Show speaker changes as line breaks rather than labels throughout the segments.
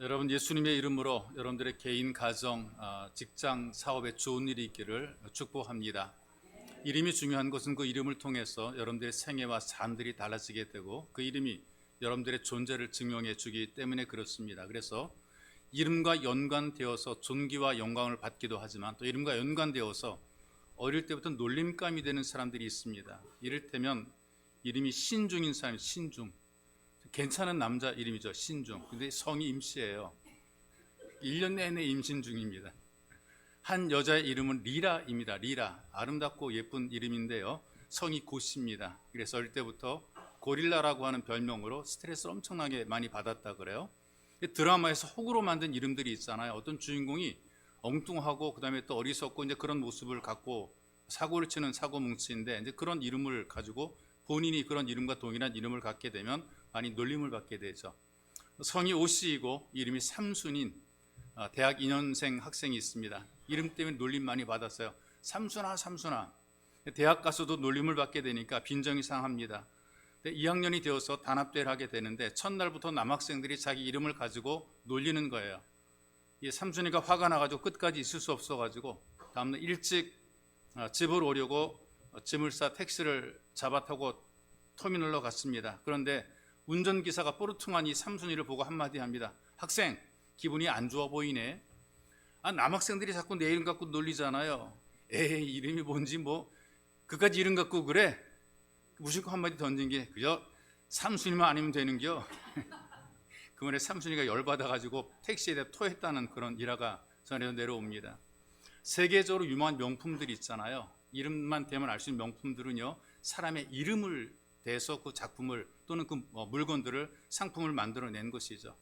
여러분 예수님의 이름으로 여러분들의 개인, 가정, 직장, 사업에 좋은 일이 있기를 축복합니다. 이름이 중요한 것은 그 이름을 통해서 여러분들의 생애와 삶들이 달라지게 되고 그 이름이 여러분들의 존재를 증명해 주기 때문에 그렇습니다. 그래서 이름과 연관되어서 존귀와 영광을 받기도 하지만 또 이름과 연관되어서 어릴 때부터 놀림감이 되는 사람들이 있습니다. 이를테면 이름이 신중인 사람이 신중. 괜찮은 남자 이름이죠. 신중. 근데 성이 임씨예요. 1년 내내 임신 중입니다. 한 여자의 이름은 리라입니다. 리라. 아름답고 예쁜 이름인데요. 성이 고씨입니다. 그래서 어릴 때부터 고릴라라고 하는 별명으로 스트레스를 엄청나게 많이 받았다 그래요. 드라마에서 호구로 만든 이름들이 있잖아요. 어떤 주인공이 엉뚱하고 그다음에 또 어리석고 이제 그런 모습을 갖고 사고를 치는 사고뭉치인데 이제 그런 이름을 가지고 본인이 그런 이름과 동일한 이름을 갖게 되면 많이 놀림을 받게 되죠. 성이 오씨이고 이름이 삼순인 대학 2년생 학생이 있습니다. 이름 때문에 놀림 많이 받았어요. 삼순아 삼순아. 대학 가서도 놀림을 받게 되니까 빈정이 상합니다. 2학년이 되어서 단합대회를 하게 되는데 첫날부터 남학생들이 자기 이름을 가지고 놀리는 거예요. 이 삼순이가 화가 나가지고 끝까지 있을 수 없어가지고 다음날 일찍 집을 오려고 짐을 싸 택시를 잡아 타고 터미널로 갔습니다. 그런데 운전기사가 뽀르퉁한 이 삼순이를 보고 한마디 합니다. 학생, 기분이 안 좋아 보이네. 남학생들이 자꾸 내 이름 갖고 놀리잖아요. 에이, 이름이 뭔지 그까지 이름 갖고 그래? 무심코 한마디 던진 게 그저 삼순이만 아니면 되는겨. 그 말에 삼순이가 열받아가지고 택시에 대해 토했다는 그런 일화가 전해져 내려옵니다. 세계적으로 유명한 명품들이 있잖아요. 이름만 대면 알 수 있는 명품들은요, 사람의 이름을 대서 그 작품을 또는 그 물건들을 상품을 만들어낸 것이죠.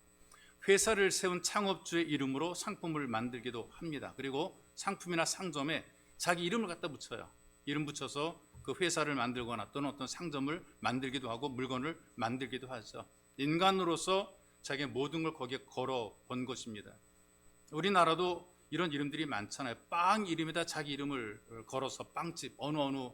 회사를 세운 창업주의 이름으로 상품을 만들기도 합니다. 그리고 상품이나 상점에 자기 이름을 갖다 붙여요. 이름 붙여서 그 회사를 만들거나 또는 어떤 상점을 만들기도 하고 물건을 만들기도 하죠. 인간으로서 자기의 모든 걸 거기에 걸어 본 것입니다. 우리나라도 이런 이름들이 많잖아요. 빵 이름에다 자기 이름을 걸어서 빵집, 어느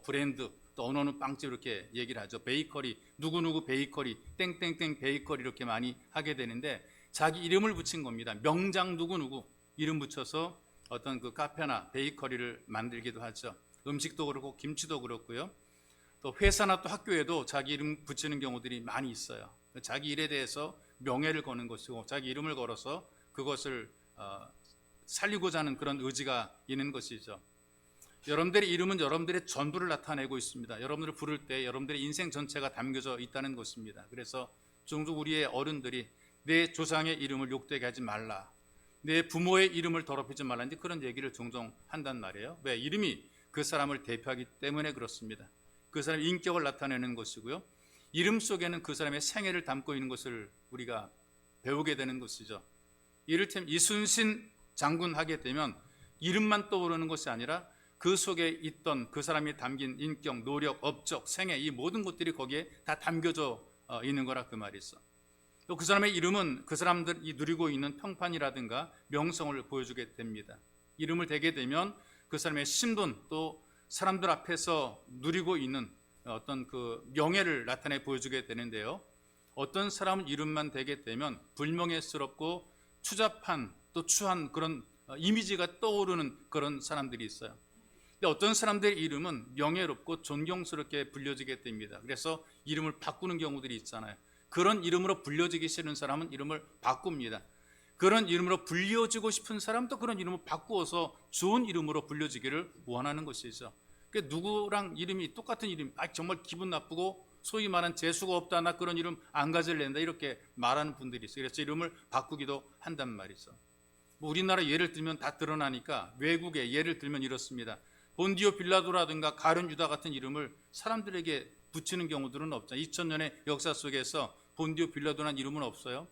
브랜드, 또 어느 빵집 이렇게 얘기를 하죠. 베이커리, 누구누구 베이커리, 땡땡땡 베이커리 이렇게 많이 하게 되는데 자기 이름을 붙인 겁니다. 명장 누구누구 이름 붙여서 어떤 그 카페나 베이커리를 만들기도 하죠. 음식도 그렇고 김치도 그렇고요. 또 회사나 또 학교에도 자기 이름 붙이는 경우들이 많이 있어요. 자기 일에 대해서 명예를 거는 것이고 자기 이름을 걸어서 그것을 살리고자 하는 그런 의지가 있는 것이죠. 여러분들의 이름은 여러분들의 전부를 나타내고 있습니다. 여러분들을 부를 때 여러분들의 인생 전체가 담겨져 있다는 것입니다. 그래서 종종 우리의 어른들이 내 조상의 이름을 욕되게 하지 말라, 내 부모의 이름을 더럽히지 말라, 이제 그런 얘기를 종종 한단 말이에요. 왜? 이름이 그 사람을 대표하기 때문에 그렇습니다. 그 사람의 인격을 나타내는 것이고요. 이름 속에는 그 사람의 생애를 담고 있는 것을 우리가 배우게 되는 것이죠. 이를테면 이순신 장군 하게 되면 이름만 떠오르는 것이 아니라 그 속에 있던 그 사람이 담긴 인격, 노력, 업적, 생애 이 모든 것들이 거기에 다 담겨져 있는 거라 그 말이죠. 또 그 사람의 이름은 그 사람들이 누리고 있는 평판이라든가 명성을 보여주게 됩니다. 이름을 대게 되면 그 사람의 신분 또 사람들 앞에서 누리고 있는 어떤 그 명예를 나타내 보여주게 되는데요. 어떤 사람은 이름만 대게 되면 불명예스럽고 추잡한 또 추한 그런 이미지가 떠오르는 그런 사람들이 있어요. 근데 어떤 사람들의 이름은 명예롭고 존경스럽게 불려지게 됩니다. 그래서 이름을 바꾸는 경우들이 있잖아요. 그런 이름으로 불려지기 싫은 사람은 이름을 바꿉니다. 그런 이름으로 불려지고 싶은 사람도 그런 이름을 바꾸어서 좋은 이름으로 불려지기를 원하는 것이죠. 그러니까 누구랑 이름이 똑같은 이름, 정말 기분 나쁘고 소위 말하는 재수가 없다, 나 그런 이름 안 가질랜다 이렇게 말하는 분들이 있어요. 그래서 이름을 바꾸기도 한단 말이죠. 우리나라 예를 들면 다 드러나니까 외국의 예를 들면 이렇습니다. 본디오 빌라도라든가 가룟 유다 같은 이름을 사람들에게 붙이는 경우들은 없죠. 2000년의 역사 속에서 본디오 빌라도라는 이름은 없어요.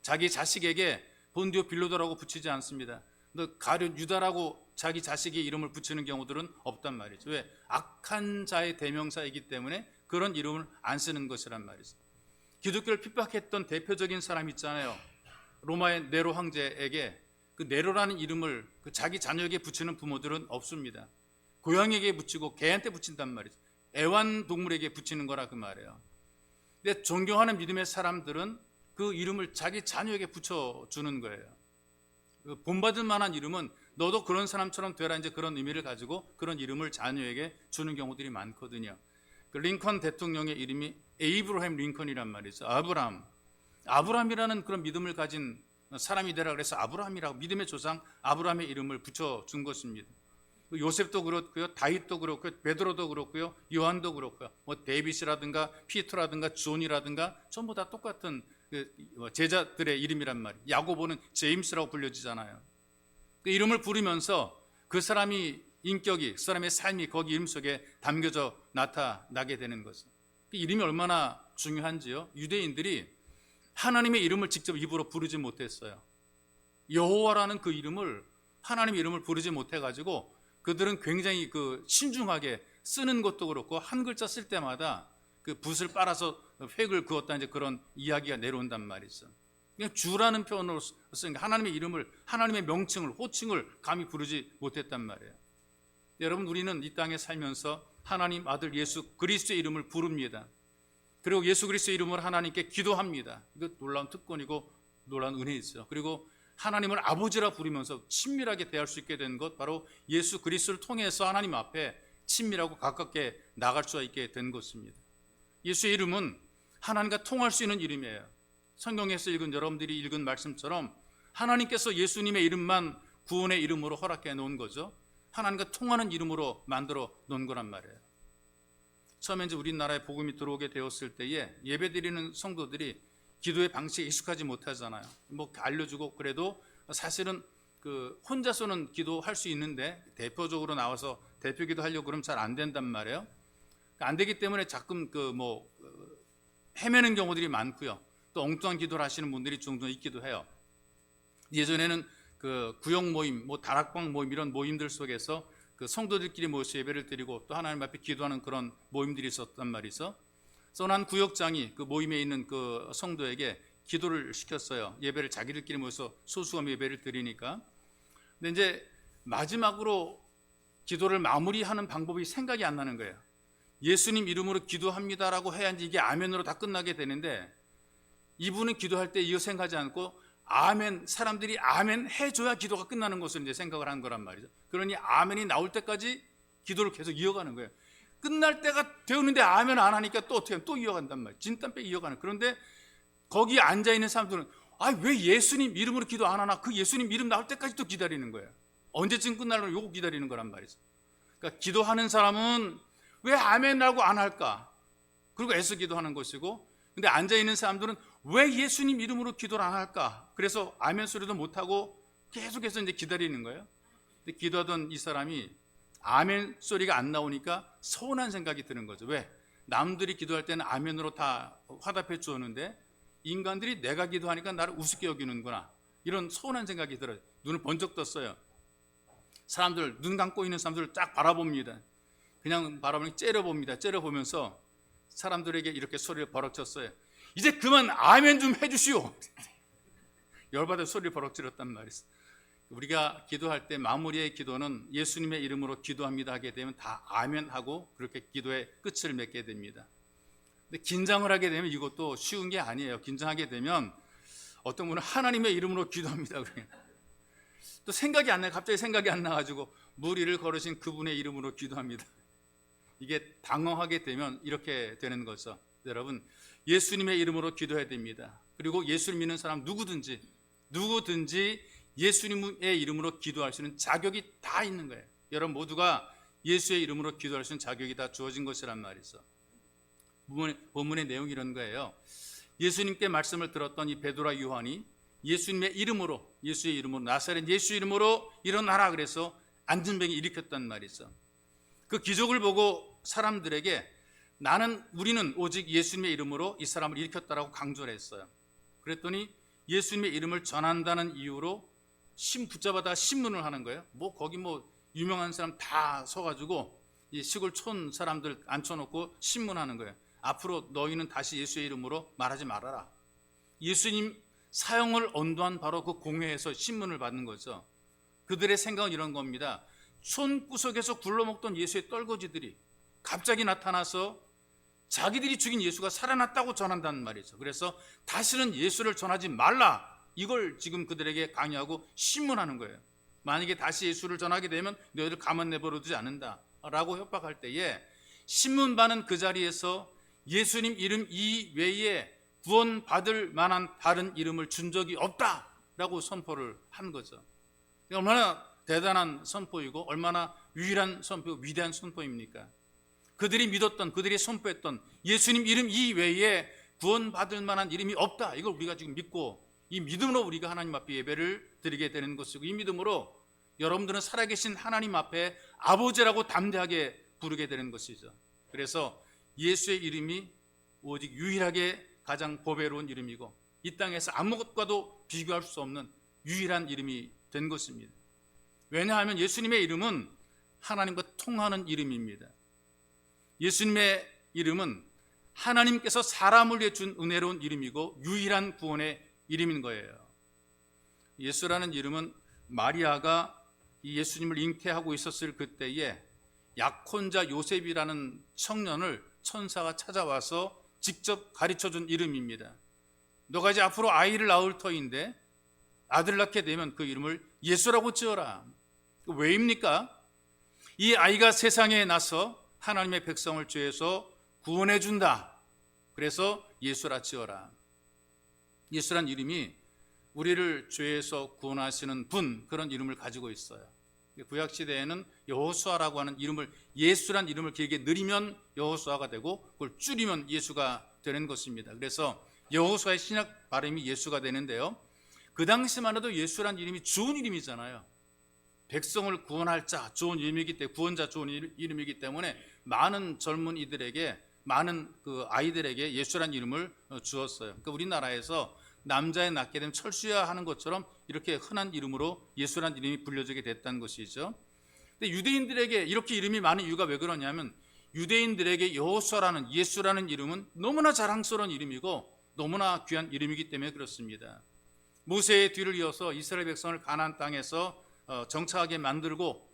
자기 자식에게 본디오 빌라도라고 붙이지 않습니다. 가룟 유다라고 자기 자식의 이름을 붙이는 경우들은 없단 말이죠. 왜? 악한 자의 대명사이기 때문에 그런 이름을 안 쓰는 것이란 말이죠. 기독교를 핍박했던 대표적인 사람 있잖아요. 로마의 네로 황제에게 그 네로라는 이름을 그 자기 자녀에게 붙이는 부모들은 없습니다. 고양이에게 붙이고 개한테 붙인단 말이죠. 애완동물에게 붙이는 거라 그 말이에요. 근데 존경하는 믿음의 사람들은 그 이름을 자기 자녀에게 붙여주는 거예요. 그 본받을 만한 이름은 너도 그런 사람처럼 되라, 이제 그런 의미를 가지고 그런 이름을 자녀에게 주는 경우들이 많거든요. 그 링컨 대통령의 이름이 에이브러햄 링컨이란 말이죠. 아브라함이라는 그런 믿음을 가진 사람이 되라 그래서 아브라함이라고, 믿음의 조상 아브라함의 이름을 붙여준 것입니다. 요셉도 그렇고요, 다윗도 그렇고요, 베드로도 그렇고요, 요한도 그렇고요, 뭐 데이빗이라든가 피터라든가 존이라든가 전부 다 똑같은 제자들의 이름이란 말이에요. 야고보는 제임스라고 불려지잖아요. 그 이름을 부르면서 그 사람이 인격이, 그 사람의 삶이 거기 이름 속에 담겨져 나타나게 되는 것은, 그 이름이 얼마나 중요한지요. 유대인들이 하나님의 이름을 직접 입으로 부르지 못했어요. 여호와라는 그 이름을, 하나님의 이름을 부르지 못해가지고 그들은 굉장히 그 신중하게 쓰는 것도 그렇고 한 글자 쓸 때마다 그 붓을 빨아서 획을 그었다, 이제 그런 이야기가 내려온단 말이죠. 그냥 주라는 표현으로 쓰니까 하나님의 이름을, 하나님의 명칭을, 호칭을 감히 부르지 못했단 말이에요. 여러분, 우리는 이 땅에 살면서 하나님 아들 예수 그리스도의 이름을 부릅니다. 그리고 예수 그리스도의 이름으로 하나님께 기도합니다. 이거 놀라운 특권이고 놀라운 은혜이죠. 그리고 하나님을 아버지라 부르면서 친밀하게 대할 수 있게 된 것, 바로 예수 그리스도를 통해서 하나님 앞에 친밀하고 가깝게 나갈 수 있게 된 것입니다. 예수의 이름은 하나님과 통할 수 있는 이름이에요. 성경에서 여러분들이 읽은 말씀처럼 하나님께서 예수님의 이름만 구원의 이름으로 허락해 놓은 거죠. 하나님과 통하는 이름으로 만들어 놓은 거란 말이에요. 처음에 이제 우리나라에 복음이 들어오게 되었을 때에 예배드리는 성도들이 기도의 방식에 익숙하지 못하잖아요. 뭐 알려주고 그래도 사실은 그 혼자서는 기도할 수 있는데 대표적으로 나와서 대표 기도하려고 그러면 잘 안 된단 말이에요. 안 되기 때문에 가끔 헤매는 경우들이 많고요. 또 엉뚱한 기도를 하시는 분들이 종종 있기도 해요. 예전에는 그 구역 모임, 다락방 모임, 이런 모임들 속에서 그 성도들끼리 모여서 예배를 드리고 또 하나님 앞에 기도하는 그런 모임들이 있었단 말이죠. 그래서 한 구역장이 그 모임에 있는 그 성도에게 기도를 시켰어요. 예배를 자기들끼리 모여서 소수감 예배를 드리니까. 근데 이제 마지막으로 기도를 마무리하는 방법이 생각이 안 나는 거예요. 예수님 이름으로 기도합니다라고 해야지 이게 아멘으로 다 끝나게 되는데, 이분은 기도할 때 이거 생각하지 않고 아멘, 사람들이 아멘 해줘야 기도가 끝나는 것을 이제 생각을 한 거란 말이죠. 그러니 아멘이 나올 때까지 기도를 계속 이어가는 거예요. 끝날 때가 되었는데 아멘 안 하니까 또 어떻게 하면 또 이어간단 말이에요. 진땀 빼 이어가는. 그런데 거기 앉아있는 사람들은 왜 예수님 이름으로 기도 안 하나? 그 예수님 이름 나올 때까지 또 기다리는 거예요. 언제쯤 끝나려고 요거 기다리는 거란 말이죠. 그러니까 기도하는 사람은 왜 아멘이라고 안 할까? 그리고 애써 기도하는 것이고, 근데 앉아있는 사람들은 왜 예수님 이름으로 기도를 안 할까? 그래서 아멘 소리도 못하고 계속해서 이제 기다리는 거예요. 근데 기도하던 이 사람이 아멘 소리가 안 나오니까 서운한 생각이 드는 거죠. 왜? 남들이 기도할 때는 아멘으로 다 화답해 주었는데 인간들이 내가 기도하니까 나를 우습게 여기는구나, 이런 서운한 생각이 들어요. 눈을 번쩍 떴어요. 사람들, 눈 감고 있는 사람들을 쫙 바라봅니다. 그냥 바라보니 째려봅니다. 째려보면서 사람들에게 이렇게 소리를 버럭 쳤어요. 이제 그만 아멘 좀 해주시오. 열받아 소리를 버럭 질렀단 말이죠. 우리가 기도할 때 마무리의 기도는 예수님의 이름으로 기도합니다 하게 되면 다 아멘 하고 그렇게 기도의 끝을 맺게 됩니다. 근데 긴장을 하게 되면 이것도 쉬운 게 아니에요. 긴장하게 되면 어떤 분은 하나님의 이름으로 기도합니다 그래요. 또 생각이 안 나요. 갑자기 생각이 안 나가지고 무리를 걸으신 그분의 이름으로 기도합니다. 이게 당황하게 되면 이렇게 되는 거죠. 여러분, 예수님의 이름으로 기도해야 됩니다. 그리고 예수를 믿는 사람 누구든지 예수님의 이름으로 기도할 수 있는 자격이 다 있는 거예요. 여러분 모두가 예수의 이름으로 기도할 수 있는 자격이 다 주어진 것이란 말이죠. 본문의 내용이 이런 거예요. 예수님께 말씀을 들었던 이 베드로와 요한이 예수님의 이름으로, 예수의 이름으로, 나사렛 예수 이름으로 일어나라 그래서 안전병이 일으켰단 말이죠. 그 기적을 보고 사람들에게 우리는 오직 예수님의 이름으로 이 사람을 일으켰다라고 강조를 했어요. 그랬더니 예수님의 이름을 전한다는 이유로 붙잡아다 신문을 하는 거예요. 거기 유명한 사람 다 서가지고 이 시골촌 사람들 앉혀놓고 신문하는 거예요. 앞으로 너희는 다시 예수의 이름으로 말하지 말아라. 예수님 사형을 언도한 바로 그 공회에서 신문을 받는 거죠. 그들의 생각은 이런 겁니다. 촌구석에서 굴러먹던 예수의 떨거지들이 갑자기 나타나서 자기들이 죽인 예수가 살아났다고 전한다는 말이죠. 그래서 다시는 예수를 전하지 말라, 이걸 지금 그들에게 강요하고 신문하는 거예요. 만약에 다시 예수를 전하게 되면 너희를 가만 내버려두지 않는다 라고 협박할 때에 신문반은 그 자리에서 예수님 이름 이외에 구원받을 만한 다른 이름을 준 적이 없다라고 선포를 한 거죠. 얼마나 대단한 선포이고 얼마나 유일한 선포이고 위대한 선포입니까? 그들이 믿었던, 그들이 선포했던 예수님 이름 이외에 구원받을 만한 이름이 없다, 이걸 우리가 지금 믿고 이 믿음으로 우리가 하나님 앞에 예배를 드리게 되는 것이고, 이 믿음으로 여러분들은 살아계신 하나님 앞에 아버지라고 담대하게 부르게 되는 것이죠. 그래서 예수의 이름이 오직 유일하게 가장 보배로운 이름이고 이 땅에서 아무것과도 비교할 수 없는 유일한 이름이 된 것입니다. 왜냐하면 예수님의 이름은 하나님과 통하는 이름입니다. 예수님의 이름은 하나님께서 사람을 위해 준 은혜로운 이름이고 유일한 구원의 이름인 거예요. 예수라는 이름은 마리아가 이 예수님을 잉태하고 있었을 그때에 약혼자 요셉이라는 청년을 천사가 찾아와서 직접 가르쳐준 이름입니다. 너가 이제 앞으로 아이를 낳을 터인데 아들 낳게 되면 그 이름을 예수라고 지어라. 왜입니까? 이 아이가 세상에 나서 하나님의 백성을 죄에서 구원해 준다. 그래서 예수라 지어라. 예수란 이름이 우리를 죄에서 구원하시는 분, 그런 이름을 가지고 있어요. 구약시대에는 여호수아라고 하는 이름을, 예수란 이름을 길게 늘리면 여호수아가 되고 그걸 줄이면 예수가 되는 것입니다. 그래서 여호수아의 신약 발음이 예수가 되는데요, 그 당시만 해도 예수란 이름이 좋은 이름이잖아요. 백성을 구원할 자, 좋은 이름이기 때문에, 구원자 좋은 이름이기 때문에 많은 젊은이들에게, 많은 그 아이들에게 예수란 이름을 주었어요. 그러니까 우리나라에서 남자에 낳게 되면 철수야 하는 것처럼 이렇게 흔한 이름으로 예수란 이름이 불려지게 됐다는 것이죠. 근데 유대인들에게 이렇게 이름이 많은 이유가 왜 그러냐면, 유대인들에게 여호수아라는, 예수라는 이름은 너무나 자랑스러운 이름이고 너무나 귀한 이름이기 때문에 그렇습니다. 모세의 뒤를 이어서 이스라엘 백성을 가나안 땅에서 정착하게 만들고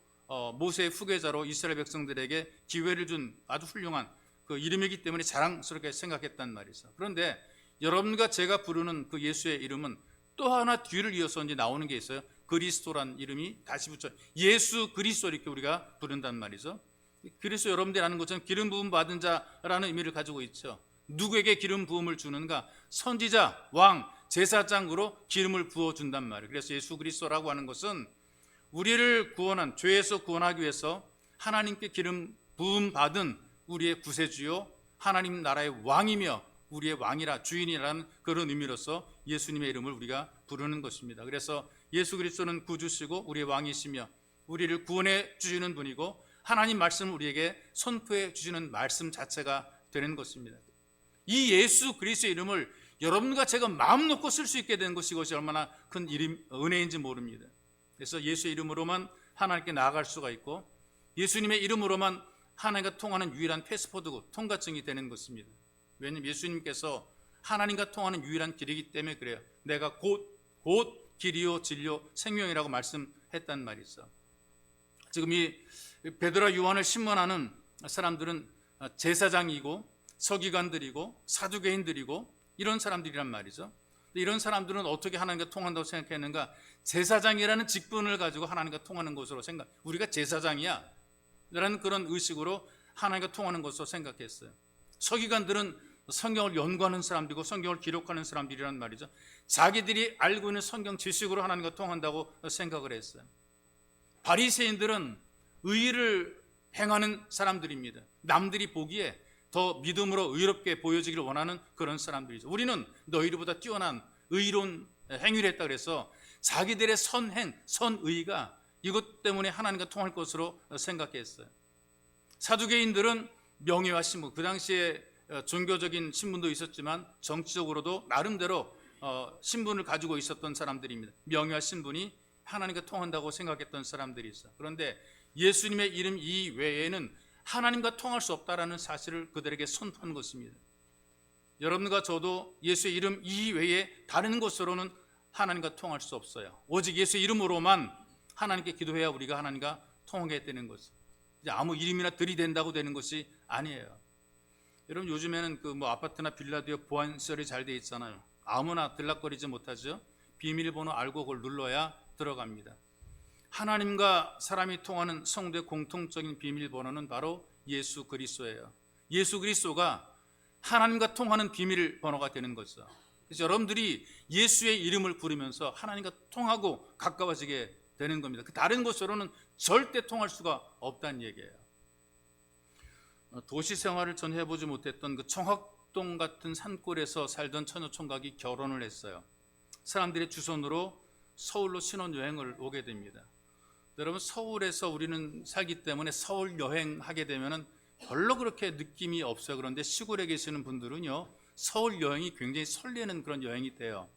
모세의 후계자로 이스라엘 백성들에게 기회를 준 아주 훌륭한 그 이름이기 때문에 자랑스럽게 생각했단 말이죠. 그런데 여러분과 제가 부르는 그 예수의 이름은 또 하나 뒤를 이어서 이제 나오는 게 있어요. 그리스도란 이름이 다시 붙여 예수 그리스도, 이렇게 우리가 부른단 말이죠. 그리스도, 여러분들이 아는 것처럼 기름 부음 받은 자라는 의미를 가지고 있죠. 누구에게 기름 부음을 주는가? 선지자, 왕, 제사장으로 기름을 부어준단 말이에요. 그래서 예수 그리스도라고 하는 것은 우리를 구원한, 죄에서 구원하기 위해서 하나님께 기름 부음 받은 우리의 구세주요 하나님 나라의 왕이며 우리의 왕이라, 주인이라는 그런 의미로서 예수님의 이름을 우리가 부르는 것입니다. 그래서 예수 그리스도는 구주시고 우리의 왕이시며 우리를 구원해 주시는 분이고 하나님 말씀을 우리에게 선포해 주시는 말씀 자체가 되는 것입니다. 이 예수 그리스도의 이름을 여러분과 제가 마음 놓고 쓸 수 있게 된 것이, 이것이 얼마나 큰 은혜인지 모릅니다. 그래서 예수의 이름으로만 하나님께 나아갈 수가 있고 예수님의 이름으로만 하나님과 통하는 유일한 패스포드, 통과증이 되는 것입니다. 왜냐하면 예수님께서 하나님과 통하는 유일한 길이기 때문에 그래요. 내가 곧 길이요 진리요 생명이라고 말씀했단 말이죠. 지금 이 베드로와 요한을 신문하는 사람들은 제사장이고 서기관들이고 사두개인들이고 이런 사람들이란 말이죠. 이런 사람들은 어떻게 하나님과 통한다고 생각했는가? 제사장이라는 직분을 가지고 하나님과 통하는 것으로 생각, 우리가 제사장이야 라는 그런 의식으로 하나님과 통하는 것으로 생각했어요. 서기관들은 성경을 연구하는 사람들이고 성경을 기록하는 사람들이란 말이죠. 자기들이 알고 있는 성경 지식으로 하나님과 통한다고 생각을 했어요. 바리새인들은 의를 행하는 사람들입니다. 남들이 보기에 더 믿음으로 의롭게 보여지기를 원하는 그런 사람들이죠. 우리는 너희들보다 뛰어난 의로운 행위를 했다 그래서 자기들의 선행, 선의가 이것 때문에 하나님과 통할 것으로 생각했어요. 사두개인들은 명예와 신분, 그 당시에 종교적인 신분도 있었지만 정치적으로도 나름대로 신분을 가지고 있었던 사람들입니다. 명예와 신분이 하나님과 통한다고 생각했던 사람들이 있어요. 그런데 예수님의 이름 이외에는 하나님과 통할 수 없다라는 사실을 그들에게 선포한 것입니다. 여러분과 저도 예수의 이름 이외에 다른 것으로는 하나님과 통할 수 없어요. 오직 예수의 이름으로만 하나님께 기도해야 우리가 하나님과 통하게 되는 것이죠. 아무 이름이나 들이댄다고 되는 것이 아니에요. 여러분 요즘에는 그 뭐 아파트나 빌라도에 보안 시설이 잘 돼 있잖아요. 아무나 들락거리지 못하죠. 비밀번호 알고 그걸 눌러야 들어갑니다. 하나님과 사람이 통하는 성도의 공통적인 비밀번호는 바로 예수 그리스도예요. 예수 그리스도가 하나님과 통하는 비밀번호가 되는 거죠. 그래서 여러분들이 예수의 이름을 부르면서 하나님과 통하고 가까워지게 되는 겁니다. 그 다른 곳으로는 절대 통할 수가 없다는 얘기예요. 도시 생활을 전 해보지 못했던 그 청학동 같은 산골에서 살던 처녀총각이 결혼을 했어요. 사람들의 주선으로 서울로 신혼여행을 오게 됩니다. 여러분 서울에서 우리는 살기 때문에 서울 여행하게 되면은 별로 그렇게 느낌이 없어요. 그런데 시골에 계시는 분들은요 서울 여행이 굉장히 설레는 그런 여행이 돼요.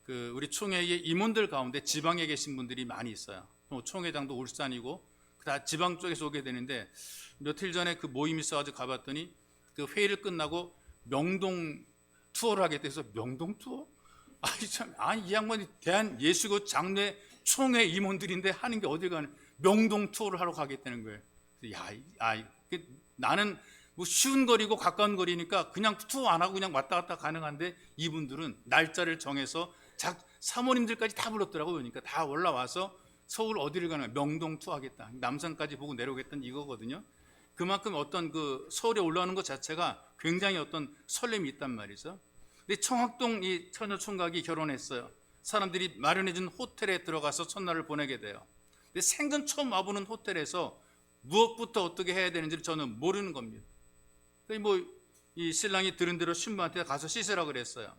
그 우리 총회의 임원들 가운데 지방에 계신 분들이 많이 있어요. 총회장도 울산이고 다 지방 쪽에서 오게 되는데 며칠 전에 그 모임이 있어가지고 가봤더니 그 회의를 끝나고 명동 투어를 하게 돼서 명동 투어? 아니 이 양반이 대한 예수교 장례 총회 임원들인데 하는 게 어디 가는 명동 투어를 하러 가겠다는 거예요. 나는 뭐 쉬운 거리고 가까운 거리니까 그냥 투어 안 하고 그냥 왔다 갔다 가능한데 이분들은 날짜를 정해서 사모님들까지 다 불렀더라고요. 그러니까 다 올라와서 서울 어디를 가는 명동 투어 하겠다. 남산까지 보고 내려오겠다는 이거거든요. 그만큼 어떤 그 서울에 올라오는 것 자체가 굉장히 어떤 설렘이 있단 말이죠. 근데 청학동 이 처녀총각이 결혼했어요. 사람들이 마련해준 호텔에 들어가서 첫날을 보내게 돼요. 근데 생전 처음 와보는 호텔에서 무엇부터 어떻게 해야 되는지를 저는 모르는 겁니다. 이 신랑이 들은 대로 신부한테 가서 씻으라 그랬어요.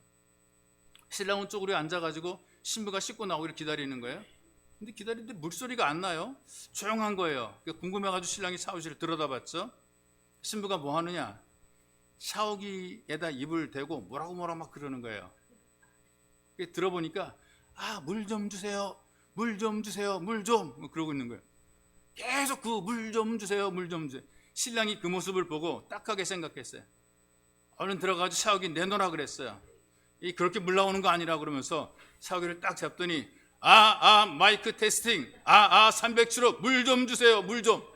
신랑은 쪽으로 앉아가지고 신부가 씻고 나오기를 기다리는 거예요. 근데 기다리는데 물소리가 안 나요. 조용한 거예요. 궁금해가지고 신랑이 샤워실을 들여다봤죠. 신부가 뭐 하느냐? 샤워기에다 입을 대고 뭐라고 막 그러는 거예요. 들어보니까 물 좀 주세요. 물 좀 주세요. 물 좀. 그러고 있는 거예요. 계속 그 물 좀 주세요. 물 좀 주세요. 신랑이 그 모습을 보고 딱하게 생각했어요. 얼른 들어가서 샤워기 내놓으라 그랬어요. 그렇게 물 나오는 거 아니라 그러면서 샤워기를 딱 잡더니 마이크 테스팅 307호 물 좀 주세요. 물 좀.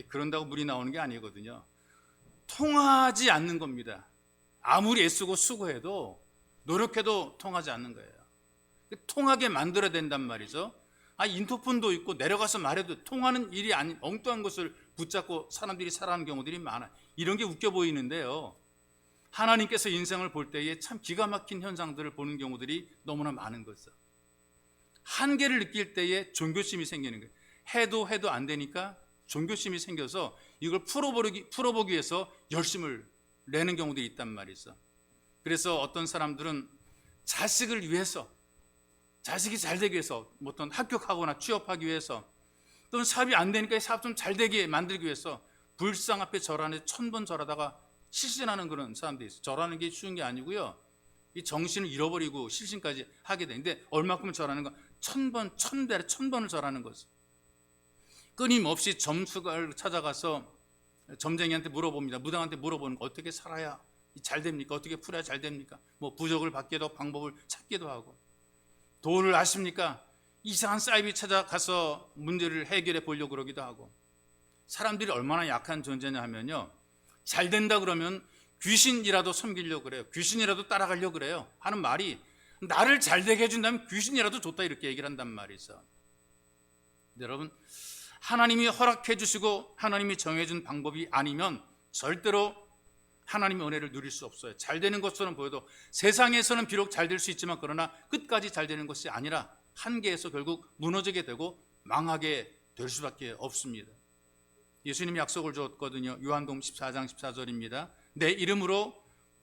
그런다고 물이 나오는 게 아니거든요. 통하지 않는 겁니다. 아무리 애쓰고 수고해도 노력해도 통하지 않는 거예요. 통하게 만들어야 된단 말이죠. 인터폰도 있고 내려가서 말해도 통하는 일이 아닌 엉뚱한 것을 붙잡고 사람들이 살아가는 경우들이 많아요. 이런 게 웃겨 보이는데요. 하나님께서 인생을 볼 때에 참 기가 막힌 현상들을 보는 경우들이 너무나 많은 거죠. 한계를 느낄 때에 종교심이 생기는 거예요. 해도 안 되니까 종교심이 생겨서 이걸 풀어보기 위해서 열심을 내는 경우들이 있단 말이죠. 그래서 어떤 사람들은 자식을 위해서, 자식이 잘 되기 위해서, 어떤 합격하거나 취업하기 위해서, 또는 사업이 안 되니까 사업 좀 잘 되게 만들기 위해서 불상 앞에 절하는 1000번 절하다가 실신하는 그런 사람들이 있어요. 절하는 게 쉬운 게 아니고요. 이 정신을 잃어버리고 실신까지 하게 되는데 얼마큼 절하는 거? 1000번, 1000배를 1000번을 절하는 거죠. 끊임없이 점수를 찾아가서 점쟁이한테 물어봅니다. 무당한테 물어보는 거 어떻게 살아야 잘 됩니까? 어떻게 풀어야 잘 됩니까? 뭐 부적을 받기도 방법을 찾기도 하고. 도를 아십니까? 이상한 사이비 찾아가서 문제를 해결해 보려고 그러기도 하고. 사람들이 얼마나 약한 존재냐 하면요. 잘 된다 그러면 귀신이라도 섬기려고 그래요. 귀신이라도 따라가려고 그래요. 하는 말이 나를 잘 되게 해준다면 귀신이라도 좋다 이렇게 얘기를 한단 말이죠. 여러분 하나님이 허락해 주시고 하나님이 정해준 방법이 아니면 절대로 하나님의 은혜를 누릴 수 없어요. 잘 되는 것처럼 보여도 세상에서는 비록 잘 될 수 있지만 그러나 끝까지 잘 되는 것이 아니라 한계에서 결국 무너지게 되고 망하게 될 수밖에 없습니다. 예수님이 약속을 줬거든요. 요한복음 14장 14절입니다. 내 이름으로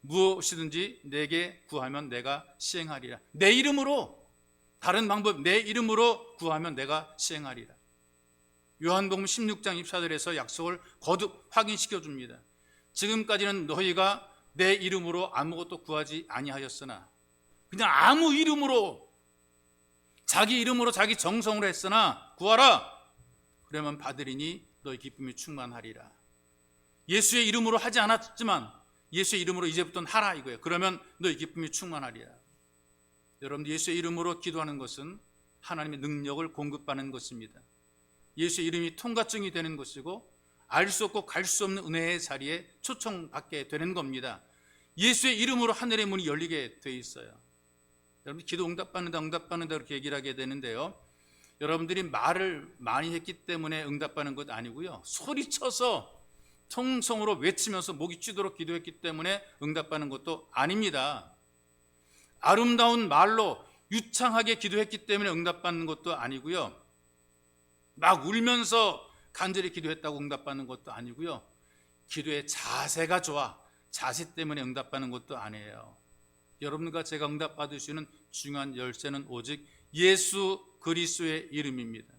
무엇이든지 내게 구하면 내가 시행하리라. 내 이름으로, 다른 방법, 내 이름으로 구하면 내가 시행하리라. 요한복음 16장 24절에서 약속을 거듭 확인시켜 줍니다. 지금까지는 너희가 내 이름으로 아무것도 구하지 아니하였으나, 그냥 아무 이름으로, 자기 이름으로 자기 정성으로 했으나 구하라. 그러면 받으리니 너희 기쁨이 충만하리라. 예수의 이름으로 하지 않았지만 예수의 이름으로 이제부터는 하라 이거예요. 그러면 너희 기쁨이 충만하리라. 여러분 예수의 이름으로 기도하는 것은 하나님의 능력을 공급받는 것입니다. 예수의 이름이 통과증이 되는 것이고 알 수 없고 갈 수 없는 은혜의 자리에 초청받게 되는 겁니다. 예수의 이름으로 하늘의 문이 열리게 돼 있어요. 여러분, 기도 응답받는다 그렇게 얘기를 하게 되는데요, 여러분들이 말을 많이 했기 때문에 응답받는 것 아니고요, 소리쳐서 통성으로 외치면서 목이 찌도록 기도했기 때문에 응답받는 것도 아닙니다. 아름다운 말로 유창하게 기도했기 때문에 응답받는 것도 아니고요, 막 울면서 간절히 기도했다고 응답받는 것도 아니고요, 기도의 자세가 좋아, 자세 때문에 응답받는 것도 아니에요. 여러분과 제가 응답받을 수 있는 중요한 열쇠는 오직 예수 그리스도의 이름입니다.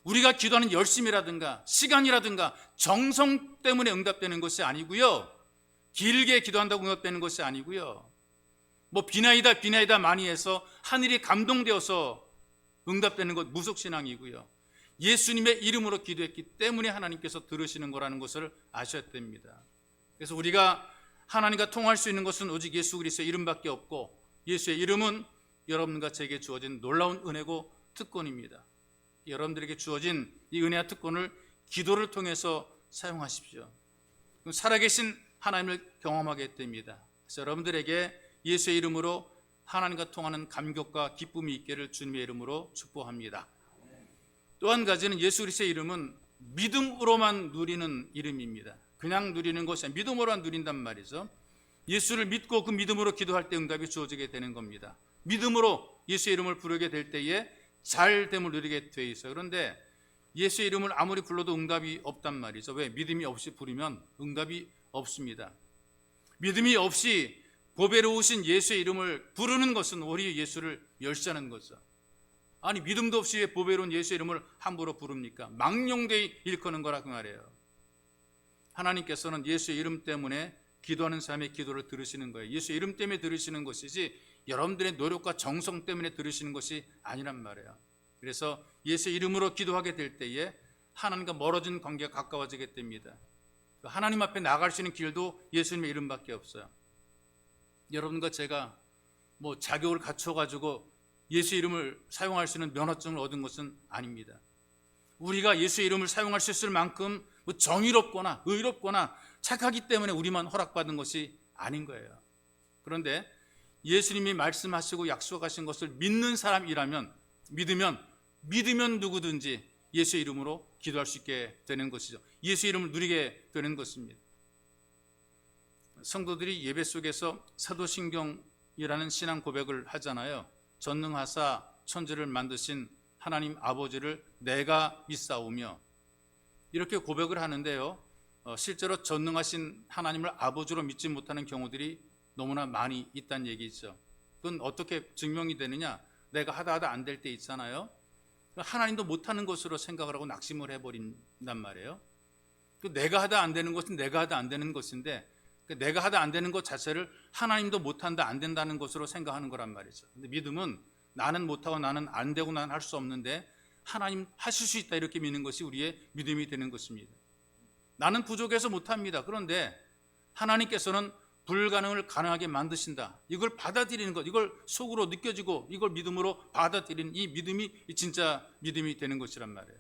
우리가 기도하는 열심이라든가 시간이라든가 정성 때문에 응답되는 것이 아니고요, 길게 기도한다고 응답되는 것이 아니고요, 뭐 비나이다 많이 해서 하늘이 감동되어서 응답되는 것 무속신앙이고요, 예수님의 이름으로 기도했기 때문에 하나님께서 들으시는 거라는 것을 아셔야 됩니다. 그래서 우리가 하나님과 통할 수 있는 것은 오직 예수 그리스도의 이름밖에 없고, 예수의 이름은 여러분과 제게 주어진 놀라운 은혜고 특권입니다. 여러분들에게 주어진 이 은혜와 특권을 기도를 통해서 사용하십시오. 그럼 살아계신 하나님을 경험하게 됩니다. 그래서 여러분들에게 예수의 이름으로 하나님과 통하는 감격과 기쁨이 있기를 주님의 이름으로 축복합니다. 또 한 가지는 예수 그리스도의 이름은 믿음으로만 누리는 이름입니다. 그냥 누리는 것이 아니라 믿음으로만 누린단 말이죠. 예수를 믿고 그 믿음으로 기도할 때 응답이 주어지게 되는 겁니다. 믿음으로 예수의 이름을 부르게 될 때에 잘됨을 누리게 돼 있어요. 그런데 예수의 이름을 아무리 불러도 응답이 없단 말이죠. 왜? 믿음이 없이 부르면 응답이 없습니다. 믿음이 없이 보배로우신 예수의 이름을 부르는 것은 오히려 예수를 멸시하는 거죠. 아니, 믿음도 없이 왜 보배로운 예수의 이름을 함부로 부릅니까? 망령되이 일컫는 거라 그 말이에요. 하나님께서는 예수의 이름 때문에 기도하는 사람의 기도를 들으시는 거예요. 예수의 이름 때문에 들으시는 것이지 여러분들의 노력과 정성 때문에 들으시는 것이 아니란 말이에요. 그래서 예수의 이름으로 기도하게 될 때에 하나님과 멀어진 관계가 가까워지게 됩니다. 하나님 앞에 나갈 수 있는 길도 예수님의 이름밖에 없어요. 여러분과 제가 뭐 자격을 갖춰가지고 예수 이름을 사용할 수 있는 면허증을 얻은 것은 아닙니다. 우리가 예수의 이름을 사용할 수 있을 만큼 뭐 정의롭거나 의롭거나 착하기 때문에 우리만 허락받은 것이 아닌 거예요. 그런데 예수님이 말씀하시고 약속하신 것을 믿는 사람이라면, 믿으면 누구든지 예수의 이름으로 기도할 수 있게 되는 것이죠. 예수의 이름을 누리게 되는 것입니다. 성도들이 예배 속에서 사도신경이라는 신앙 고백을 하잖아요. 전능하사 천지를 만드신 하나님 아버지를 내가 믿사오며, 이렇게 고백을 하는데요, 실제로 전능하신 하나님을 아버지로 믿지 못하는 경우들이 너무나 많이 있다는 얘기죠. 그건 어떻게 증명이 되느냐? 내가 하다 안 될 때 있잖아요. 하나님도 못하는 것으로 생각을 하고 낙심을 해버린단 말이에요. 내가 하다 안 되는 것은 내가 하다 안 되는 것인데, 내가 하다 안 되는 것 자체를 하나님도 못한다, 안 된다는 것으로 생각하는 거란 말이죠. 근데 믿음은 나는 못하고 나는 안 되고 나는 할 수 없는데 하나님 하실 수 있다, 이렇게 믿는 것이 우리의 믿음이 되는 것입니다. 나는 부족해서 못합니다. 그런데 하나님께서는 불가능을 가능하게 만드신다, 이걸 받아들이는 것, 이걸 속으로 느껴지고 이걸 믿음으로 받아들이는 이 믿음이 진짜 믿음이 되는 것이란 말이에요.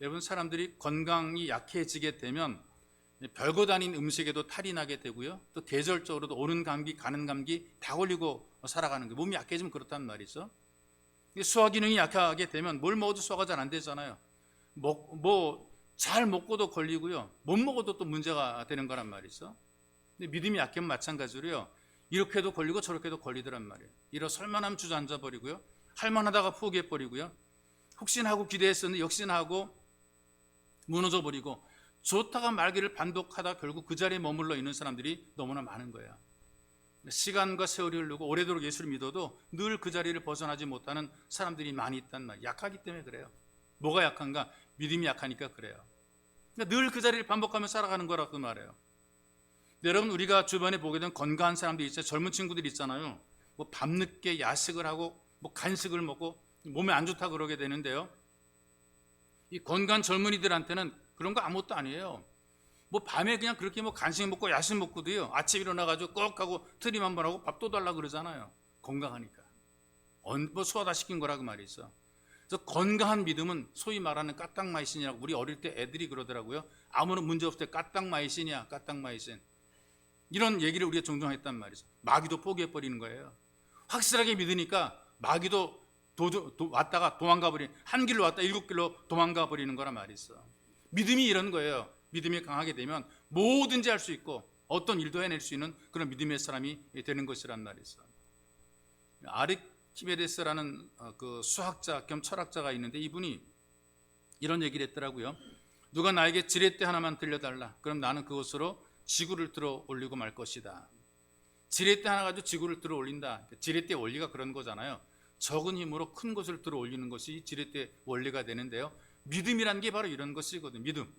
여러분, 사람들이 건강이 약해지게 되면 별것 아닌 음식에도 탈이 나게 되고요, 또 계절적으로도 오는 감기 가는 감기 다 걸리고 살아가는 거예요. 몸이 약해지면 그렇단 말이죠. 소화 기능이 약하게 되면 뭘 먹어도 소화가 잘 안 되잖아요. 잘 먹고도 걸리고요, 못 먹어도 또 문제가 되는 거란 말이죠. 근데 믿음이 약하면 마찬가지로요, 이렇게도 걸리고 저렇게도 걸리더란 말이에요. 일어설만하면 주저앉아 버리고요, 할만하다가 포기해 버리고요, 혹시나 하고 기대했었는데 역시나 하고 무너져 버리고, 좋다가 말기를 반복하다 결국 그 자리에 머물러 있는 사람들이 너무나 많은 거예요. 시간과 세월이 흐르고 오래도록 예수를 믿어도 늘 그 자리를 벗어나지 못하는 사람들이 많이 있단 말이에요. 약하기 때문에 그래요. 뭐가 약한가? 믿음이 약하니까 그래요. 늘 그 자리를 반복하며 살아가는 거라고 말해요. 여러분, 우리가 주변에 보게 되는 건강한 사람들이 있어요. 젊은 친구들이 있잖아요. 뭐 밤늦게 야식을 하고 뭐 간식을 먹고 몸에 안 좋다 그러게 되는데요, 이 건강한 젊은이들한테는 그런 거 아무것도 아니에요. 뭐 밤에 그냥 그렇게 뭐 간식 먹고 야식 먹고도요, 아침 일어나가지고 꺽 하고 트림 한번 하고 밥 또 달라 그러잖아요. 건강하니까. 뭐 소화 다 시킨 거라고 말이죠. 그래서 건강한 믿음은 소위 말하는 까딱마이신이라고, 우리 어릴 때 애들이 그러더라고요. 아무런 문제 없을 때 까딱마이신이야, 까딱마이신. 이런 얘기를 우리가 종종 했단 말이죠. 마귀도 포기해버리는 거예요. 확실하게 믿으니까 마귀도 왔다가 도망가 버리는, 한 길로 왔다 7길로 도망가 버리는 거란 말이 있어. 믿음이 이런 거예요. 믿음이 강하게 되면 뭐든지 할 수 있고 어떤 일도 해낼 수 있는 그런 믿음의 사람이 되는 것이란 말이 있어. 아르키메데스라는 그 수학자 겸 철학자가 있는데, 이분이 이런 얘기를 했더라고요. 누가 나에게 지렛대 하나만 들려달라. 그럼 나는 그것으로 지구를 들어 올리고 말 것이다. 지렛대 하나 가지고 지구를 들어 올린다. 지렛대 원리가 그런 거잖아요. 적은 힘으로 큰 것을 들어 올리는 것이 지렛대 원리가 되는데요. 믿음이란 게 바로 이런 것이거든요. 믿음.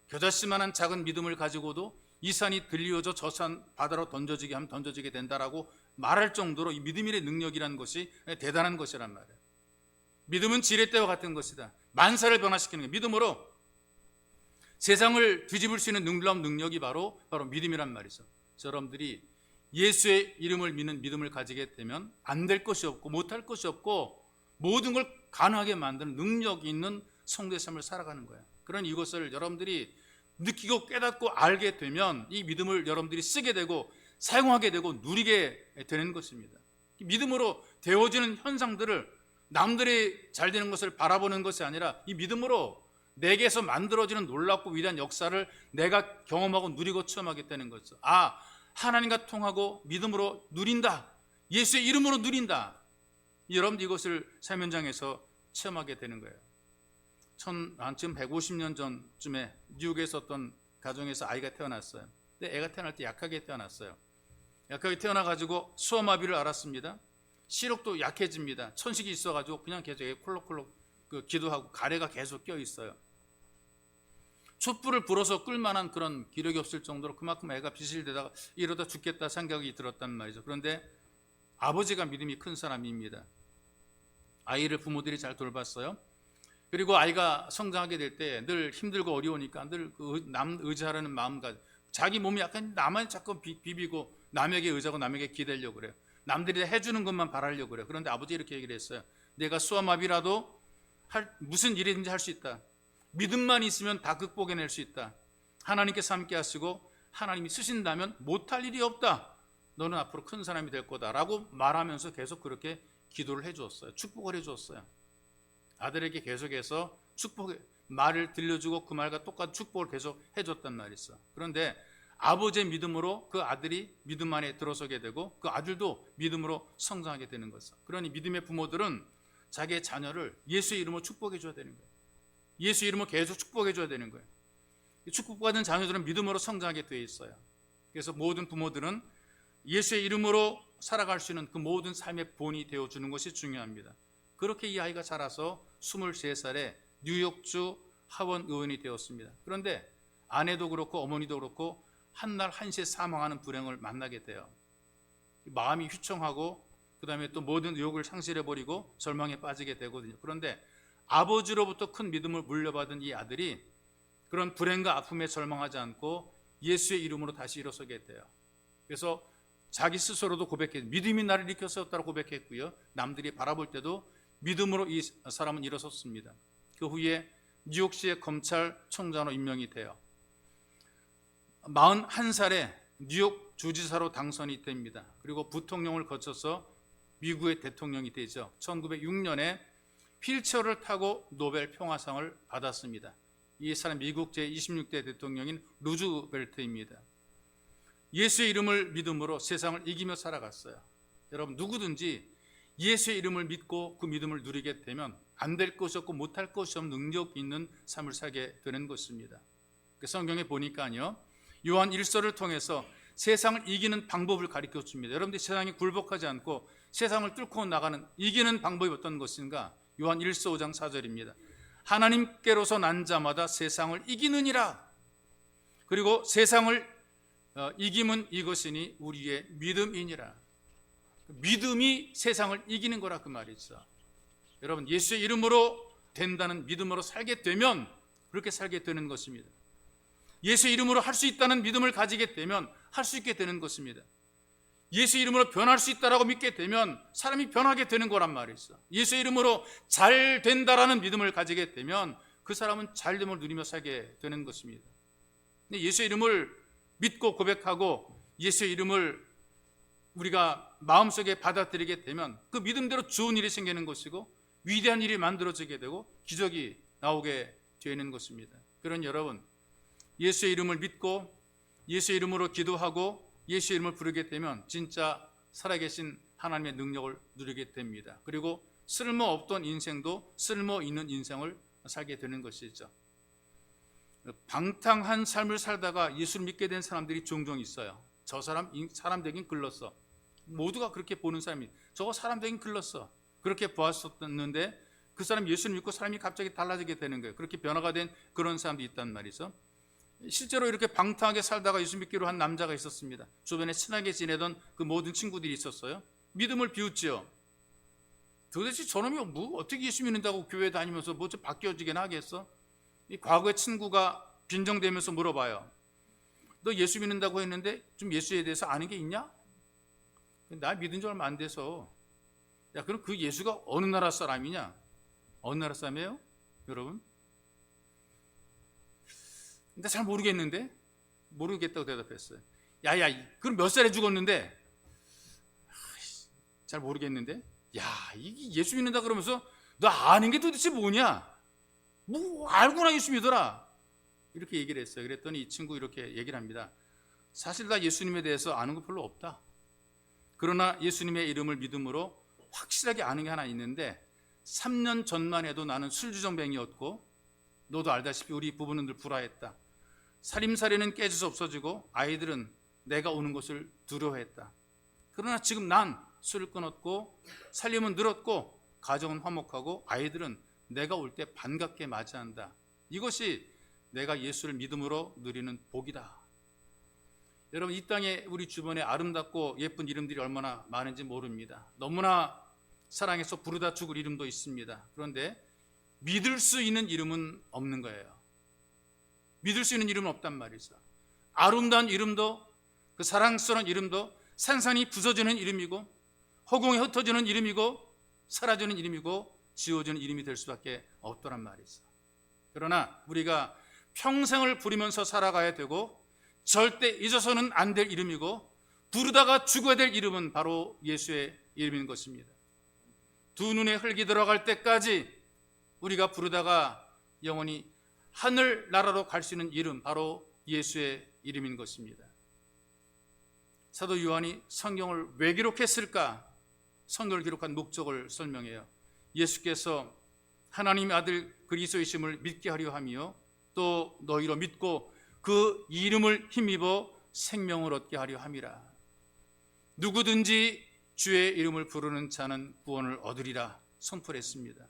겨자씨만한 작은 믿음을 가지고도 이 산이 들리어져 저 산 바다로 던져지게 하면 던져지게 된다라고 말할 정도로 이 믿음의 능력이라는 것이 대단한 것이란 말이에요. 믿음은 지렛대와 같은 것이다. 만사를 변화시키는 거예요. 믿음으로 세상을 뒤집을 수 있는 놀라운 능력이 바로 믿음이란 말이죠. 여러분들이 예수의 이름을 믿는 믿음을 가지게 되면 안 될 것이 없고 못할 것이 없고 모든 걸 가능하게 만드는 능력이 있는 성도의 삶을 살아가는 거예요. 그런 이것을 여러분들이 느끼고 깨닫고 알게 되면 이 믿음을 여러분들이 쓰게 되고 사용하게 되고 누리게 되는 것입니다. 믿음으로 되어지는 현상들을, 남들이 잘 되는 것을 바라보는 것이 아니라 이 믿음으로 내게서 만들어지는 놀랍고 위대한 역사를 내가 경험하고 누리고 체험하게 되는 거죠. 아, 하나님과 통하고 믿음으로 누린다. 예수의 이름으로 누린다. 여러분 이것을 삶 현장에서 체험하게 되는 거예요. 지금 150년 전쯤에 뉴욕에서 어떤 가정에서 아이가 태어났어요. 근데 애가 태어날 때 약하게 태어났어요. 약하게 태어나가지고 수어마비를 앓았습니다. 시력도 약해집니다. 천식이 있어가지고 그냥 계속 콜록콜록 기도하고 가래가 계속 껴 있어요. 촛불을 불어서 끌 만한 그런 기력이 없을 정도로 그만큼 애가 비실대다가 이러다 죽겠다 생각이 들었단 말이죠. 그런데 아버지가 믿음이 큰 사람입니다. 아이를 부모들이 잘 돌봤어요. 그리고 아이가 성장하게 될 때 늘 힘들고 어려우니까 늘 남 의지하려는 마음과 자기 몸이 약간 나만 자꾸 비비고 남에게 의지하고 남에게 기대려고 그래요. 남들이 해주는 것만 바라려고 그래요. 그런데 아버지 이렇게 얘기를 했어요. 내가 수아마비라도 무슨 일이든지 할 수 있다. 믿음만 있으면 다 극복해낼 수 있다. 하나님께서 함께 하시고 하나님이 쓰신다면 못할 일이 없다. 너는 앞으로 큰 사람이 될 거다 라고 말하면서 계속 그렇게 기도를 해주었어요. 축복을 해주었어요. 아들에게 계속해서 축복의 말을 들려주고 그 말과 똑같은 축복을 계속 해줬단 말이 있어. 그런데 아버지의 믿음으로 그 아들이 믿음 안에 들어서게 되고 그 아들도 믿음으로 성장하게 되는 거죠. 그러니 믿음의 부모들은 자기의 자녀를 예수의 이름으로 축복해 줘야 되는 거예요. 예수 이름으로 계속 축복해 줘야 되는 거예요. 축복받은 자녀들은 믿음으로 성장하게 되어 있어요. 그래서 모든 부모들은 예수의 이름으로 살아갈 수 있는 그 모든 삶의 본이 되어주는 것이 중요합니다. 그렇게 이 아이가 자라서 23살에 뉴욕주 하원 의원이 되었습니다. 그런데 아내도 그렇고 어머니도 그렇고 한날 한시에 사망하는 불행을 만나게 돼요. 마음이 휘청하고 그 다음에 또 모든 의욕을 상실해버리고 절망에 빠지게 되거든요. 그런데 아버지로부터 큰 믿음을 물려받은 이 아들이 그런 불행과 아픔에 절망하지 않고 예수의 이름으로 다시 일어서게 돼요. 그래서 자기 스스로도 믿음이 나를 일으켜 세웠다고 고백했고요. 남들이 바라볼 때도 믿음으로 이 사람은 일어섰습니다. 그 후에 뉴욕시의 검찰총장으로 임명이 돼요. 41살에 뉴욕 주지사로 당선이 됩니다. 그리고 부통령을 거쳐서 미국의 대통령이 되죠. 1906년에 휠체어를 타고 노벨 평화상을 받았습니다. 이 사람 미국 제26대 대통령인 루즈벨트입니다. 예수의 이름을 믿음으로 세상을 이기며 살아갔어요. 여러분 누구든지 예수의 이름을 믿고 그 믿음을 누리게 되면 안 될 것이 없고 못할 것이 없는 능력 있는 삶을 살게 되는 것입니다. 성경에 보니까요, 요한 1서를 통해서 세상을 이기는 방법을 가르쳐 줍니다. 여러분들이 세상에 굴복하지 않고 세상을 뚫고 나가는 이기는 방법이 어떤 것인가? 요한 1서 5장 4절입니다. 하나님께로서 난 자마다 세상을 이기느니라. 그리고 세상을 이김은 이것이니 우리의 믿음이니라. 믿음이 세상을 이기는 거라 그 말이죠. 여러분 예수의 이름으로 된다는 믿음으로 살게 되면 그렇게 살게 되는 것입니다. 예수의 이름으로 할 수 있다는 믿음을 가지게 되면 할 수 있게 되는 것입니다. 예수 이름으로 변할 수 있다라고 믿게 되면 사람이 변하게 되는 거란 말이죠. 예수 이름으로 잘 된다라는 믿음을 가지게 되면 그 사람은 잘됨을 누리며 살게 되는 것입니다. 예수 이름을 믿고 고백하고 예수 이름을 우리가 마음속에 받아들이게 되면 그 믿음대로 좋은 일이 생기는 것이고 위대한 일이 만들어지게 되고 기적이 나오게 되는 것입니다. 그런 여러분, 예수의 이름을 믿고 예수 이름으로 기도하고 예수 이름을 부르게 되면 진짜 살아계신 하나님의 능력을 누리게 됩니다. 그리고 쓸모없던 인생도 쓸모 있는 인생을 살게 되는 것이죠. 방탕한 삶을 살다가 예수를 믿게 된 사람들이 종종 있어요. 저 사람 되긴 글렀어. 모두가 그렇게 보는 사람이, 저거 사람 되긴 글렀어. 그렇게 보았었는데 그 사람 예수를 믿고 삶이 갑자기 달라지게 되는 거예요. 그렇게 변화가 된 그런 사람도 있단 말이죠. 실제로 이렇게 방탕하게 살다가 예수 믿기로 한 남자가 있었습니다. 주변에 친하게 지내던 그 모든 친구들이 있었어요. 믿음을 비웃지요. 도대체 저놈이 뭐 어떻게 예수 믿는다고 교회 다니면서 뭐 좀 바뀌어지긴 하겠어? 이 과거의 친구가 빈정대면서 물어봐요. 너 예수 믿는다고 했는데 좀 예수에 대해서 아는 게 있냐? 나 믿은 지 얼마 안 돼서. 야, 그럼 그 예수가 어느 나라 사람이냐? 어느 나라 사람이에요? 여러분? 근데 잘 모르겠는데? 모르겠다고 대답했어요. 야야, 그럼 몇 살에 죽었는데? 잘 모르겠는데? 야, 이게 예수 믿는다 그러면서 너 아는 게 도대체 뭐냐? 뭐 알고나 예수 믿어라. 이렇게 얘기를 했어요. 그랬더니 이 친구 이렇게 얘기를 합니다. 사실 나 예수님에 대해서 아는 거 별로 없다. 그러나 예수님의 이름을 믿음으로 확실하게 아는 게 하나 있는데 3년 전만 해도 나는 술주정뱅이였고 너도 알다시피 우리 부부는 늘 불화했다. 살림살이는 깨져서 없어지고 아이들은 내가 오는 것을 두려워했다. 그러나 지금 난 술을 끊었고 살림은 늘었고 가정은 화목하고 아이들은 내가 올 때 반갑게 맞이한다. 이것이 내가 예수를 믿음으로 누리는 복이다. 여러분, 이 땅에 우리 주변에 아름답고 예쁜 이름들이 얼마나 많은지 모릅니다. 너무나 사랑해서 부르다 죽을 이름도 있습니다. 그런데 믿을 수 있는 이름은 없는 거예요. 믿을 수 있는 이름은 없단 말이죠. 아름다운 이름도, 그 사랑스러운 이름도 산산이 부서지는 이름이고 허공에 흩어지는 이름이고 사라지는 이름이고 지워지는 이름이 될 수밖에 없더란 말이죠. 그러나 우리가 평생을 부르면서 살아가야 되고 절대 잊어서는 안 될 이름이고 부르다가 죽어야 될 이름은 바로 예수의 이름인 것입니다. 두 눈에 흙이 들어갈 때까지 우리가 부르다가 영원히 하늘나라로 갈 수 있는 이름, 바로 예수의 이름인 것입니다. 사도 요한이 성경을 왜 기록했을까? 성경을 기록한 목적을 설명해요. 예수께서 하나님의 아들 그리스도이심을 믿게 하려 하며 또 너희로 믿고 그 이름을 힘입어 생명을 얻게 하려 함이라. 누구든지 주의 이름을 부르는 자는 구원을 얻으리라 선포했습니다.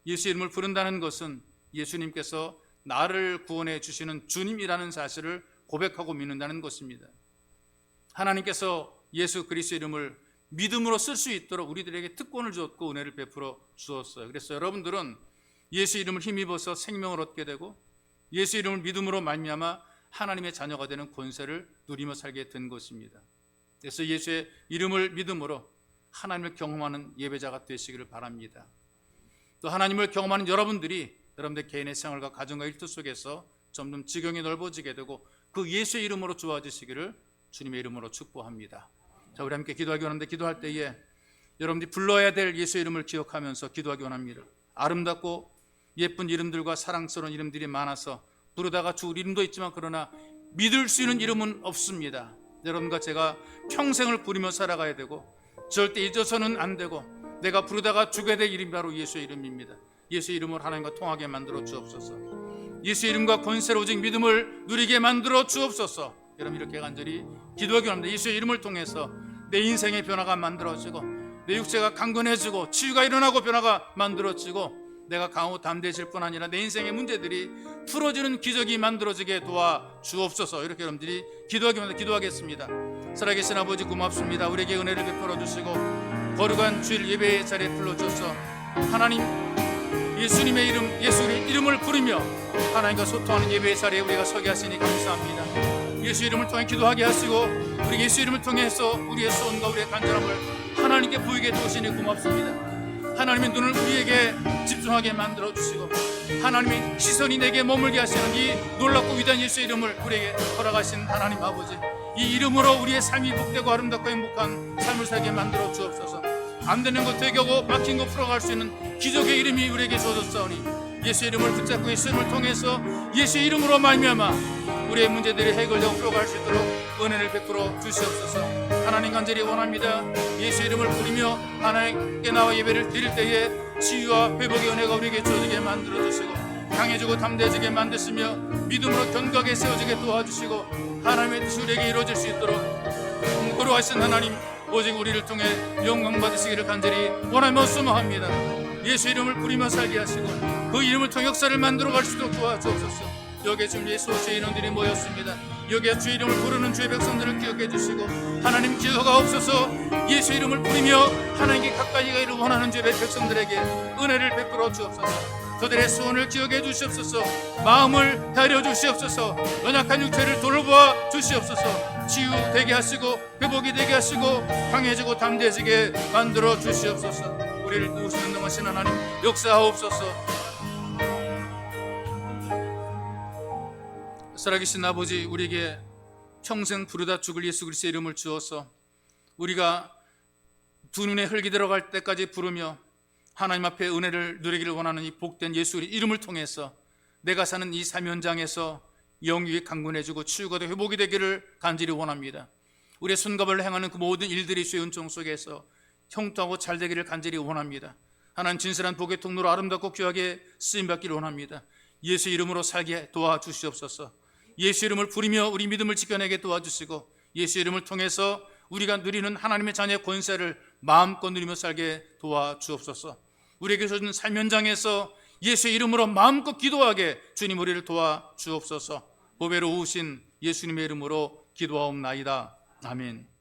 예수 이름을 부른다는 것은 예수님께서 나를 구원해 주시는 주님이라는 사실을 고백하고 믿는다는 것입니다. 하나님께서 예수 그리스도 이름을 믿음으로 쓸 수 있도록 우리들에게 특권을 주었고 은혜를 베풀어 주었어요. 그래서 여러분들은 예수 이름을 힘입어서 생명을 얻게 되고 예수 이름을 믿음으로 말미암아 하나님의 자녀가 되는 권세를 누리며 살게 된 것입니다. 그래서 예수의 이름을 믿음으로 하나님을 경험하는 예배자가 되시기를 바랍니다. 또 하나님을 경험하는 여러분들이 여러분들 개인의 생활과 가정과 일터 속에서 점점 지경이 넓어지게 되고 그 예수의 이름으로 좋아지시기를 주님의 이름으로 축복합니다. 자, 우리 함께 기도하기 원하는데 기도할 때에 여러분들이 불러야 될 예수의 이름을 기억하면서 기도하기 원합니다. 아름답고 예쁜 이름들과 사랑스러운 이름들이 많아서 부르다가 죽을 이름도 있지만 그러나 믿을 수 있는 이름은 없습니다. 여러분과 제가 평생을 부르며 살아가야 되고 절대 잊어서는 안 되고 내가 부르다가 죽어야 될 이름이 바로 예수의 이름입니다. 예수의 이름을 하나님과 통하게 만들어 주옵소서. 예수의 이름과 권세로 오직 믿음을 누리게 만들어 주옵소서. 여러분 이렇게 간절히 기도하기 원합니다. 예수의 이름을 통해서 내 인생의 변화가 만들어지고 내 육체가 강건해지고 치유가 일어나고 변화가 만들어지고 내가 강하고 담대해질 뿐 아니라 내 인생의 문제들이 풀어지는 기적이 만들어지게 도와주옵소서. 이렇게 여러분들이 기도하기 원합니다. 기도하겠습니다. 살아계신 아버지 고맙습니다. 우리에게 은혜를 베풀어 주시고 거룩한 주일 예배의 자리에 불러주셔서 하나님 예수님의 이름, 예수의 이름을 부르며 하나님과 소통하는 예배의 자리에 우리가 서게 하시니 감사합니다. 예수 이름을 통해 기도하게 하시고 우리 예수 이름을 통해서 우리의 소원과 우리의 간절함을 하나님께 보이게 도시니 고맙습니다. 하나님의 눈을 우리에게 집중하게 만들어 주시고 하나님의 시선이 내게 머물게 하시는 이 놀랍고 위대한 예수 이름을 우리에게 허락하신 하나님 아버지, 이 이름으로 우리의 삶이 복되고 아름답고 행복한 삶을 살게 만들어 주옵소서. 안 되는 것 되게 하고 막힌 것 풀어갈 수 있는 기적의 이름이 우리에게 주어졌사오니 예수 이름을 붙잡고 예수 이름을 통해서 예수 이름으로 말미암아 우리의 문제들이 해결되고 풀어갈 수 있도록 은혜를 베풀어 주시옵소서. 하나님 간절히 원합니다. 예수 이름을 부르며 하나님께 나와 예배를 드릴 때에 치유와 회복의 은혜가 우리에게 주어지게 만들어 주시고 강해지고 담대해지게 만드시며 믿음으로 견고하게 세워지게 도와주시고 하나님의 뜻이 우리에게 이루어질 수 있도록 거룩하신 하나님, 오직 우리를 통해 영광 받으시기를 간절히 원하며 수모합니다. 예수 이름을 부리며 살게 하시고 그 이름을 통해 역사를 만들어 갈 수 있도록 도와주옵소서. 여기에 지금 예수의 인원들이 모였습니다. 여기에 주의 이름을 부르는 주의 백성들을 기억해 주시고 하나님 기도하옵소서. 예수 이름을 부리며 하나님께 가까이 가기를 원하는 주의 백성들에게 은혜를 베풀어 주옵소서. 그들의 소원을 기억해 주시옵소서. 마음을 다려 주시옵소서. 연약한 육체를 돌보아 주시옵소서. 치유되게 하시고 회복이 되게 하시고 강해지고 담대해지게 만들어 주시옵소서. 우리를 도우시는 능하신 하나님 역사하옵소서. 살아계신 아버지, 우리에게 평생 부르다 죽을 예수 그리스도의 이름을 주어서 우리가 두 눈에 흙이 들어갈 때까지 부르며 하나님 앞에 은혜를 누리기를 원하는 이 복된 예수 이름을 통해서 내가 사는 이 삶 현장에서 영육이 강건해지고 치유가 되고 회복이 되기를 간절히 원합니다. 우리의 손과 발로 행하는 그 모든 일들이 주의 은총 속에서 형통하고 잘 되기를 간절히 원합니다. 하나님 진실한 복의 통로로 아름답고 귀하게 쓰임받기를 원합니다. 예수 이름으로 살게 도와주시옵소서. 예수 이름을 부리며 우리 믿음을 지켜내게 도와주시고 예수 이름을 통해서 우리가 누리는 하나님의 자녀의 권세를 마음껏 누리며 살게 도와주옵소서. 우리에게 주신 삶 현장에서 예수의 이름으로 마음껏 기도하게 주님 우리를 도와주옵소서. 보배로 우신 예수님의 이름으로 기도하옵나이다. 아멘.